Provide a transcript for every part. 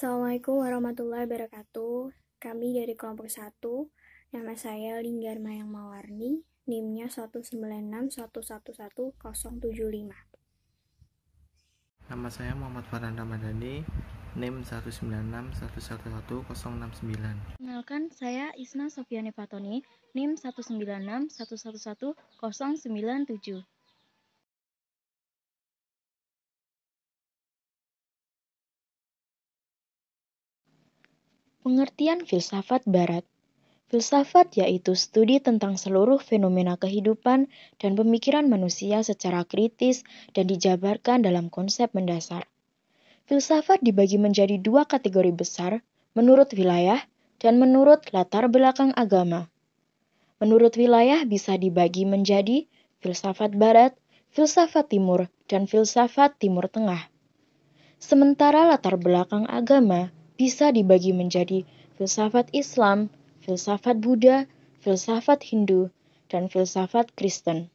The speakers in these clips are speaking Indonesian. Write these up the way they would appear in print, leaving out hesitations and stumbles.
Assalamualaikum warahmatullahi wabarakatuh. Kami dari kelompok 1, nama saya Linggar Mayang Mawarni, NIM-nya 196111075. Nama saya Muhammad Farhan Ramadhani, NIM 196111069. Kenalkan, saya Isna Sofiani Fatoni, NIM 196111097. Pengertian filsafat barat. Filsafat yaitu studi tentang seluruh fenomena kehidupan dan pemikiran manusia secara kritis dan dijabarkan dalam konsep mendasar. Filsafat dibagi menjadi dua kategori besar, menurut wilayah dan menurut latar belakang agama. Menurut wilayah bisa dibagi menjadi filsafat barat, filsafat timur, dan filsafat timur tengah. Sementara latar belakang agama bisa dibagi menjadi filsafat Islam, filsafat Buddha, filsafat Hindu, dan filsafat Kristen.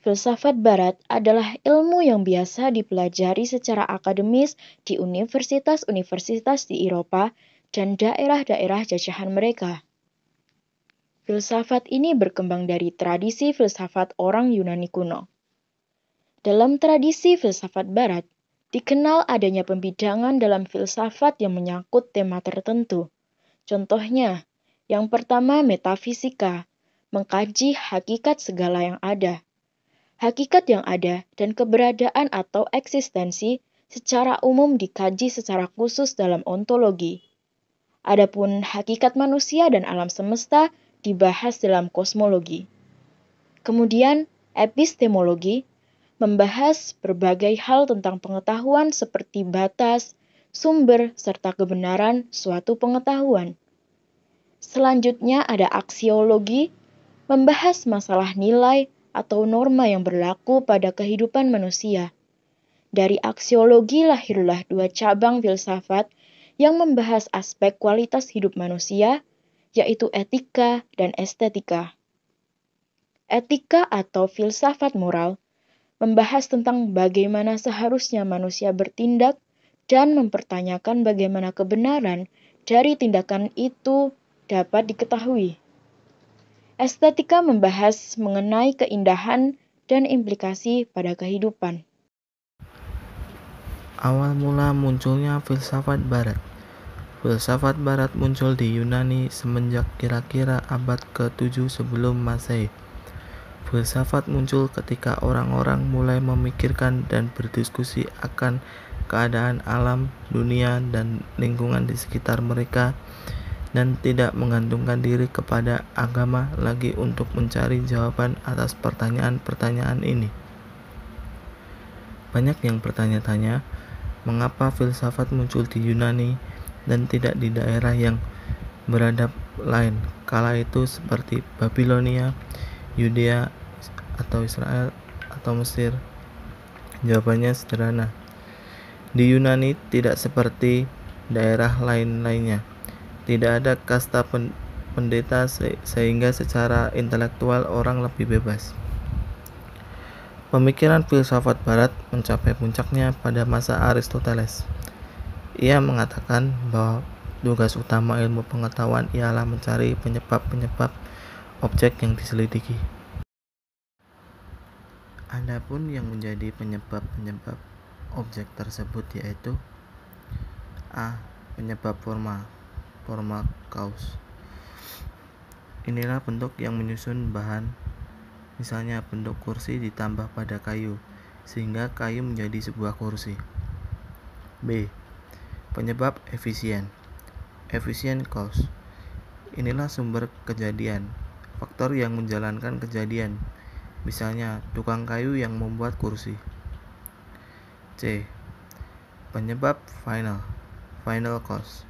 Filsafat Barat adalah ilmu yang biasa dipelajari secara akademis di universitas-universitas di Eropa dan daerah-daerah jajahan mereka. Filsafat ini berkembang dari tradisi filsafat orang Yunani kuno. Dalam tradisi filsafat Barat, dikenal adanya pembidangan dalam filsafat yang menyangkut tema tertentu. Contohnya, yang pertama metafisika, mengkaji hakikat segala yang ada. Hakikat yang ada dan keberadaan atau eksistensi secara umum dikaji secara khusus dalam ontologi. Adapun hakikat manusia dan alam semesta dibahas dalam kosmologi. Kemudian, epistemologi membahas berbagai hal tentang pengetahuan seperti batas, sumber, serta kebenaran suatu pengetahuan. Selanjutnya ada aksiologi, membahas masalah nilai atau norma yang berlaku pada kehidupan manusia. Dari aksiologi lahirlah dua cabang filsafat yang membahas aspek kualitas hidup manusia, yaitu etika dan estetika. Etika atau filsafat moral membahas tentang bagaimana seharusnya manusia bertindak dan mempertanyakan bagaimana kebenaran dari tindakan itu dapat diketahui. Estetika membahas mengenai keindahan dan implikasi pada kehidupan. Awal mula munculnya filsafat Barat. Filsafat Barat muncul di Yunani semenjak kira-kira abad ke-7 sebelum Masehi. Filsafat muncul ketika orang-orang mulai memikirkan dan berdiskusi akan keadaan alam, dunia, dan lingkungan di sekitar mereka, dan tidak menggantungkan diri kepada agama lagi untuk mencari jawaban atas pertanyaan-pertanyaan ini. Banyak yang bertanya-tanya, mengapa filsafat muncul di Yunani dan tidak di daerah yang beradab lain kala itu seperti Babilonia, Yudea, atau Israel, atau Mesir? Jawabannya sederhana. Di Yunani tidak seperti daerah lain-lainnya. Tidak ada kasta pendeta sehingga secara intelektual orang lebih bebas. Pemikiran filsafat Barat mencapai puncaknya pada masa Aristoteles. Ia mengatakan bahwa tugas utama ilmu pengetahuan ialah mencari penyebab-penyebab objek yang diselidiki. Adapun yang menjadi penyebab-penyebab objek tersebut yaitu A. Penyebab formal cause. Inilah bentuk yang menyusun bahan, misalnya bentuk kursi ditambah pada kayu, sehingga kayu menjadi sebuah kursi. B. Penyebab efisien cause. Inilah sumber kejadian, faktor yang menjalankan kejadian, misalnya tukang kayu yang membuat kursi. C. Penyebab final cause.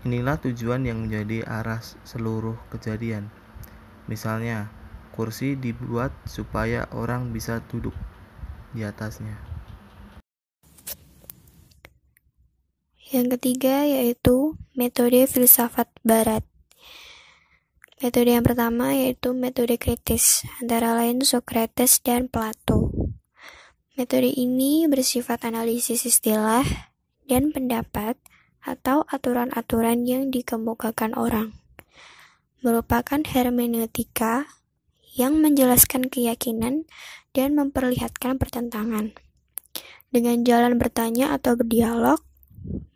Inilah tujuan yang menjadi arah seluruh kejadian. Misalnya, kursi dibuat supaya orang bisa duduk di atasnya. Yang ketiga yaitu metode filsafat Barat. Metode yang pertama yaitu metode kritis, antara lain Socrates dan Plato. Metode ini bersifat analisis istilah dan pendapat atau aturan-aturan yang dikemukakan orang. Merupakan hermeneutika yang menjelaskan keyakinan dan memperlihatkan pertentangan. Dengan jalan bertanya atau berdialog,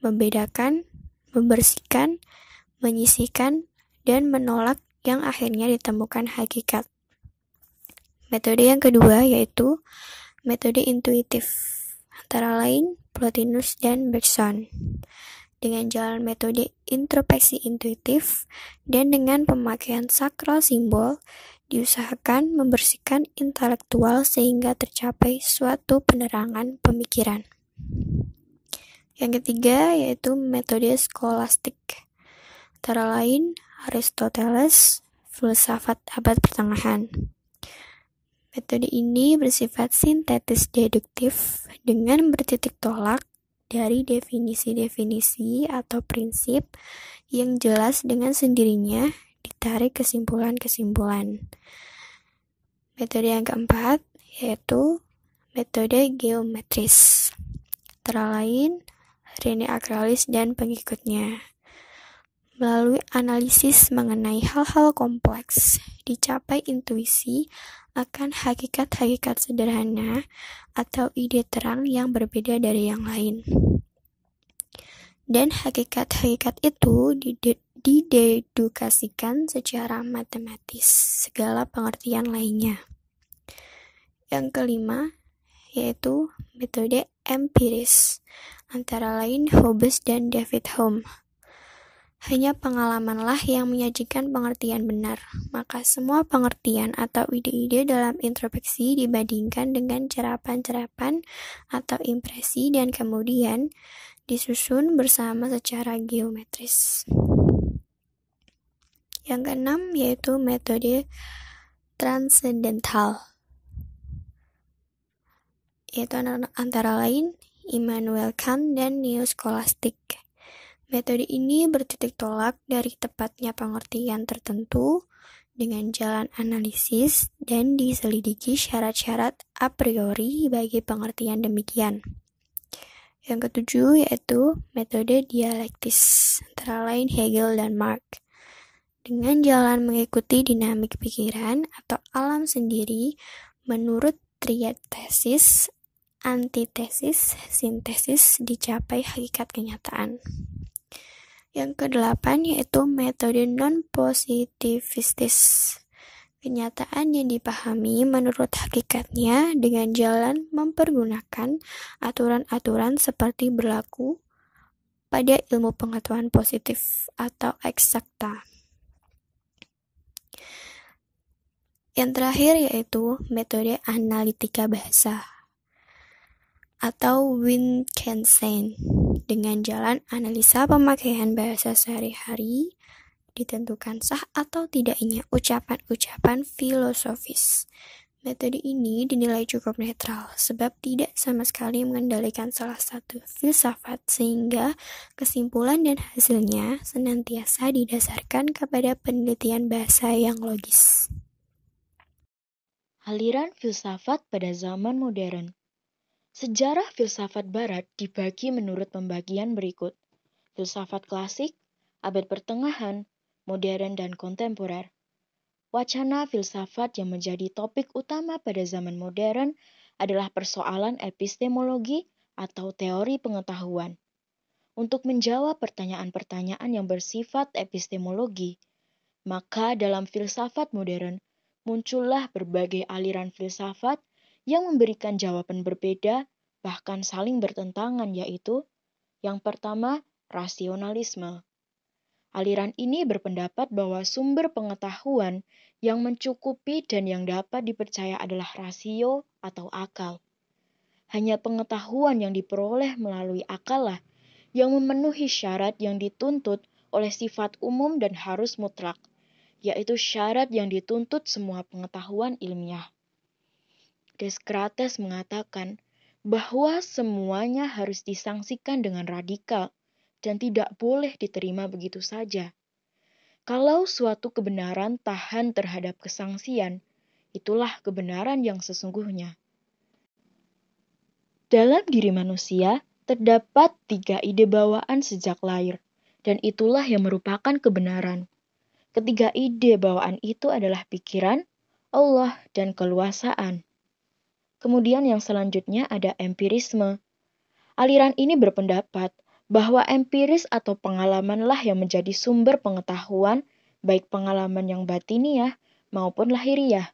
membedakan, membersihkan, menyisihkan, dan menolak yang akhirnya ditemukan hakikat. Metode yang kedua yaitu metode intuitif, antara lain Plotinus dan Bergson. Dengan jalan metode introspeksi intuitif dan dengan pemakaian sakral simbol, diusahakan membersihkan intelektual sehingga tercapai suatu penerangan pemikiran. Yang ketiga yaitu metode skolastik, antara lain Aristoteles, filsafat abad pertengahan. Metode ini bersifat sintetis deduktif dengan bertitik tolak dari definisi-definisi atau prinsip yang jelas dengan sendirinya ditarik kesimpulan-kesimpulan. Metode yang keempat yaitu metode geometris, antara lain Rene Akralis dan pengikutnya. Melalui analisis mengenai hal-hal kompleks, dicapai intuisi akan hakikat-hakikat sederhana atau ide terang yang berbeda dari yang lain. Dan hakikat-hakikat itu didedukasikan secara matematis, segala pengertian lainnya. Yang kelima, yaitu metode empiris, antara lain Hobbes dan David Hume. Hanya pengalamanlah yang menyajikan pengertian benar, maka semua pengertian atau ide-ide dalam introspeksi dibandingkan dengan cerapan-cerapan atau impresi dan kemudian disusun bersama secara geometris. Yang keenam yaitu metode transendental, yaitu antara lain Immanuel Kant dan neoskolastik. Metode ini bertitik tolak dari tepatnya pengertian tertentu dengan jalan analisis dan diselidiki syarat-syarat a priori bagi pengertian demikian. Yang ketujuh yaitu metode dialektis, antara lain Hegel dan Marx. Dengan jalan mengikuti dinamik pikiran atau alam sendiri menurut triad tesis, antitesis, sintesis dicapai hakikat kenyataan. Yang kedelapan yaitu metode non-positivistis, kenyataan yang dipahami menurut hakikatnya dengan jalan mempergunakan aturan-aturan seperti berlaku pada ilmu pengetahuan positif atau eksakta. Yang terakhir yaitu metode analitika bahasa atau Wittgenstein, dengan jalan analisa pemakaian bahasa sehari-hari, ditentukan sah atau tidaknya ucapan-ucapan filosofis. Metode ini dinilai cukup netral, sebab tidak sama sekali mengendalikan salah satu filsafat, sehingga kesimpulan dan hasilnya senantiasa didasarkan kepada penelitian bahasa yang logis. Aliran filsafat pada zaman modern. Sejarah filsafat barat dibagi menurut pembagian berikut: filsafat klasik, abad pertengahan, modern, dan kontemporer. Wacana filsafat yang menjadi topik utama pada zaman modern adalah persoalan epistemologi atau teori pengetahuan. Untuk menjawab pertanyaan-pertanyaan yang bersifat epistemologi, maka dalam filsafat modern muncullah berbagai aliran filsafat yang memberikan jawaban berbeda, bahkan saling bertentangan, yaitu yang pertama, rasionalisme. Aliran ini berpendapat bahwa sumber pengetahuan yang mencukupi dan yang dapat dipercaya adalah rasio atau akal. Hanya pengetahuan yang diperoleh melalui akal lah yang memenuhi syarat yang dituntut oleh sifat umum dan harus mutlak, yaitu syarat yang dituntut semua pengetahuan ilmiah. Descartes mengatakan bahwa semuanya harus disangsikan dengan radikal dan tidak boleh diterima begitu saja. Kalau suatu kebenaran tahan terhadap kesangsian, itulah kebenaran yang sesungguhnya. Dalam diri manusia, Terdapat 3 ide bawaan sejak lahir, dan itulah yang merupakan kebenaran. Ketiga ide bawaan itu adalah pikiran, Allah, dan keluasaan. Kemudian yang selanjutnya ada empirisme. Aliran ini berpendapat bahwa empiris atau pengalamanlah yang menjadi sumber pengetahuan, baik pengalaman yang batiniah maupun lahiriah.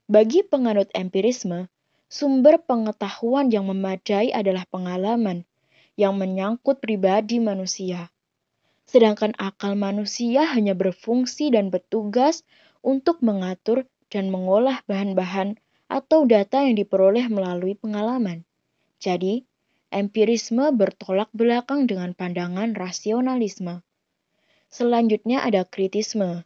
Bagi penganut empirisme, sumber pengetahuan yang memadai adalah pengalaman yang menyangkut pribadi manusia. Sedangkan akal manusia hanya berfungsi dan bertugas untuk mengatur dan mengolah bahan-bahan atau data yang diperoleh melalui pengalaman. Jadi, empirisme bertolak belakang dengan pandangan rasionalisme. Selanjutnya ada kritisme.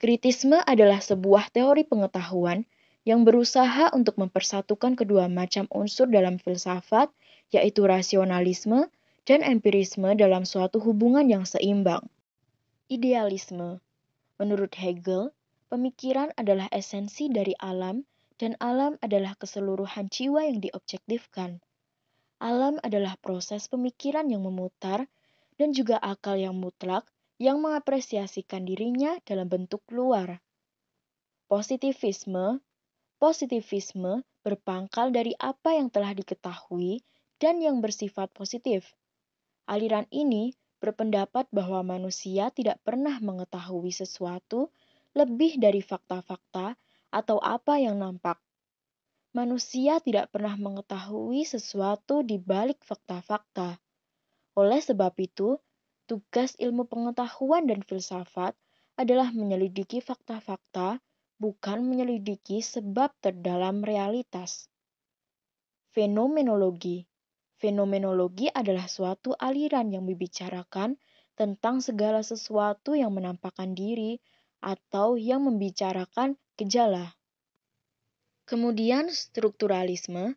Kritisme adalah sebuah teori pengetahuan yang berusaha untuk mempersatukan kedua macam unsur dalam filsafat, yaitu rasionalisme dan empirisme dalam suatu hubungan yang seimbang. Idealisme. Menurut Hegel, pemikiran adalah esensi dari alam dan alam adalah keseluruhan jiwa yang diobjektifkan. Alam adalah proses pemikiran yang memutar dan juga akal yang mutlak yang mengapresiasikan dirinya dalam bentuk luar. Positivisme berpangkal dari apa yang telah diketahui dan yang bersifat positif. Aliran ini berpendapat bahwa manusia tidak pernah mengetahui sesuatu lebih dari fakta-fakta atau apa yang nampak. Manusia tidak pernah mengetahui sesuatu di balik fakta-fakta. Oleh sebab itu, tugas ilmu pengetahuan dan filsafat adalah menyelidiki fakta-fakta, bukan menyelidiki sebab terdalam realitas. Fenomenologi. Fenomenologi adalah suatu aliran yang membicarakan tentang segala sesuatu yang menampakkan diri atau yang membicarakan gejala. Kemudian strukturalisme.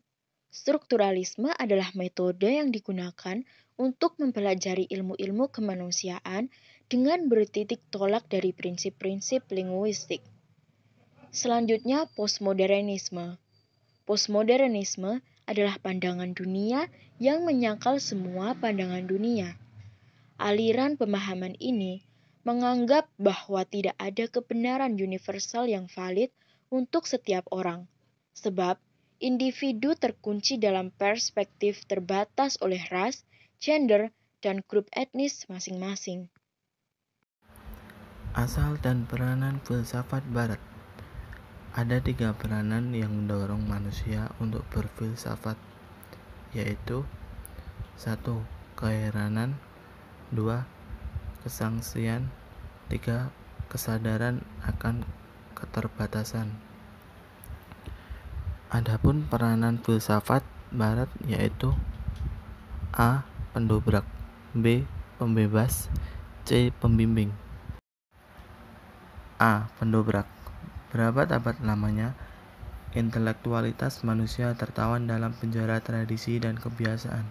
Strukturalisme adalah metode yang digunakan untuk mempelajari ilmu-ilmu kemanusiaan dengan bertitik tolak dari prinsip-prinsip linguistik. Selanjutnya, postmodernisme. Postmodernisme adalah pandangan dunia yang menyangkal semua pandangan dunia. Aliran pemahaman ini menganggap bahwa tidak ada kebenaran universal yang valid untuk setiap orang, sebab individu terkunci dalam perspektif terbatas oleh ras, gender, dan grup etnis masing-masing. Asal dan peranan filsafat barat. Ada 3 peranan yang mendorong manusia untuk berfilsafat, yaitu 1. Keheranan, 2. Kesangsian, 3. Kesadaran akan keterbatasan. Adapun peranan filsafat barat yaitu A. Pendobrak, B. Pembebas, C. Pembimbing. A. Pendobrak. Berabad-abad lamanya, intelektualitas manusia tertawan dalam penjara tradisi dan kebiasaan.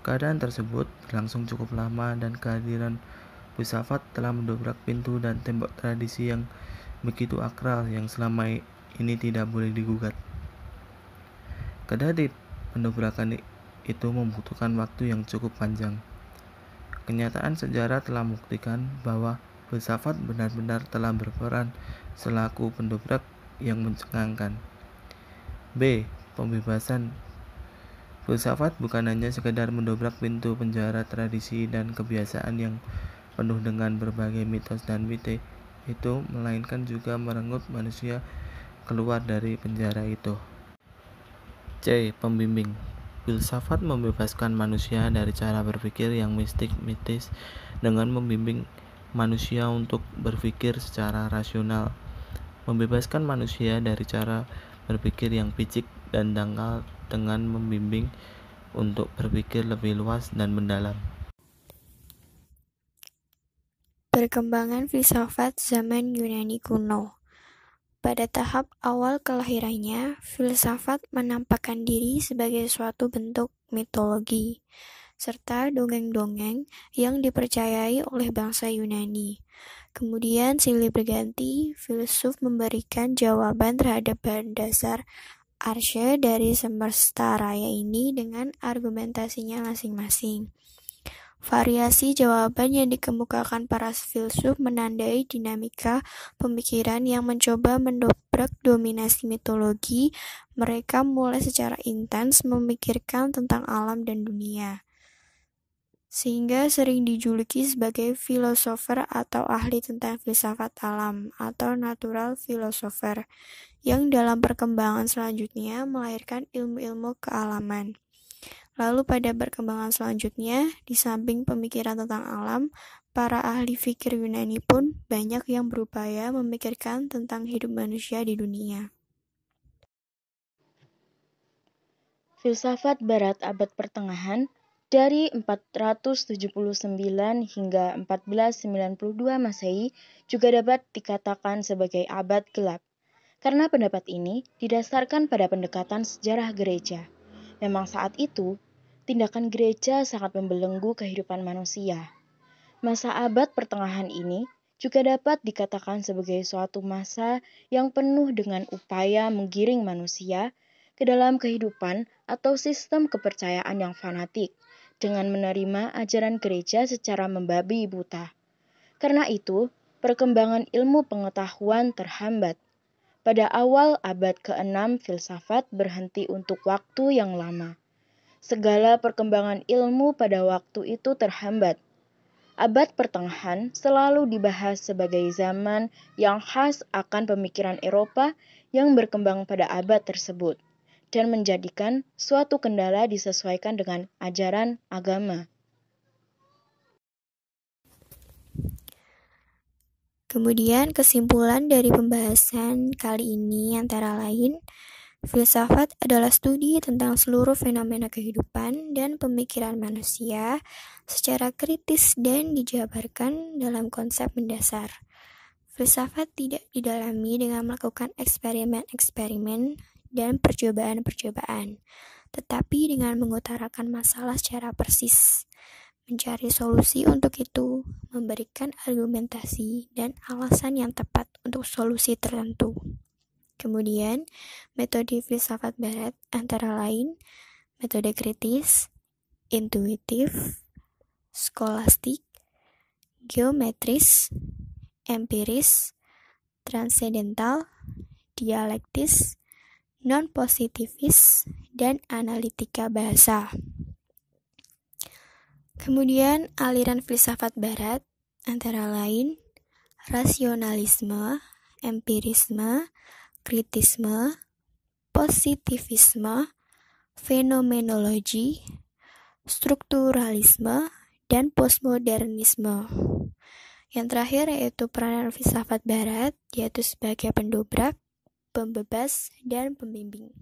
Keadaan tersebut berlangsung cukup lama dan kehadiran filsafat telah mendobrak pintu dan tembok tradisi yang begitu akral yang selama ini tidak boleh digugat. Kendati pendobrakan itu membutuhkan waktu yang cukup panjang. Kenyataan sejarah telah membuktikan bahwa filsafat benar-benar telah berperan selaku pendobrak yang mencengangkan. B. Pembebasan. Filsafat bukan hanya sekedar mendobrak pintu penjara tradisi dan kebiasaan yang penuh dengan berbagai mitos dan mite itu, melainkan juga merenggut manusia keluar dari penjara itu. C. Pembimbing. Filsafat membebaskan manusia dari cara berpikir yang mistis dengan membimbing manusia untuk berpikir secara rasional, membebaskan manusia dari cara berpikir yang picik dan dangkal dengan membimbing untuk berpikir lebih luas dan mendalam. Perkembangan filsafat zaman Yunani kuno. Pada tahap awal kelahirannya, filsafat menampakkan diri sebagai suatu bentuk mitologi, serta dongeng-dongeng yang dipercayai oleh bangsa Yunani. Kemudian silih berganti, filsuf memberikan jawaban terhadap bahan dasar arsy dari semesta raya ini dengan argumentasinya masing-masing. Variasi jawaban yang dikemukakan para filsuf menandai dinamika pemikiran yang mencoba mendobrak dominasi mitologi. Mereka mulai secara intens memikirkan tentang alam dan dunia, sehingga sering dijuluki sebagai filosofer atau ahli tentang filsafat alam atau natural philosopher, yang dalam perkembangan selanjutnya melahirkan ilmu-ilmu kealaman. Lalu pada perkembangan selanjutnya, di samping pemikiran tentang alam, para ahli fikir Yunani pun banyak yang berupaya memikirkan tentang hidup manusia di dunia. Filsafat Barat abad pertengahan dari 479 hingga 1492 Masehi juga dapat dikatakan sebagai abad gelap. Karena pendapat ini didasarkan pada pendekatan sejarah gereja. Memang saat itu, tindakan gereja sangat membelenggu kehidupan manusia. Masa abad pertengahan ini juga dapat dikatakan sebagai suatu masa yang penuh dengan upaya menggiring manusia ke dalam kehidupan atau sistem kepercayaan yang fanatik dengan menerima ajaran gereja secara membabi buta. Karena itu, perkembangan ilmu pengetahuan terhambat. Pada awal abad ke-6, filsafat berhenti untuk waktu yang lama. Segala perkembangan ilmu pada waktu itu terhambat. Abad pertengahan selalu dibahas sebagai zaman yang khas akan pemikiran Eropa yang berkembang pada abad tersebut dan menjadikan suatu kendala disesuaikan dengan ajaran agama. Kemudian kesimpulan dari pembahasan kali ini antara lain, filsafat adalah studi tentang seluruh fenomena kehidupan dan pemikiran manusia secara kritis dan dijabarkan dalam konsep mendasar. Filsafat tidak didalami dengan melakukan eksperimen-eksperimen dan percobaan-percobaan, tetapi dengan mengutarakan masalah secara persis, mencari solusi untuk itu, memberikan argumentasi dan alasan yang tepat untuk solusi tertentu. Kemudian, metode filsafat barat antara lain metode kritis, intuitif, skolastik, geometris, empiris, transendental, dialektis, non-positivis, dan analitika bahasa. Kemudian, aliran filsafat barat antara lain rasionalisme, empirisme, kritisme, positivisme, fenomenologi, strukturalisme, dan postmodernisme. Yang terakhir yaitu peranan filsafat barat, yaitu sebagai pendobrak, pembebas, dan pembimbing.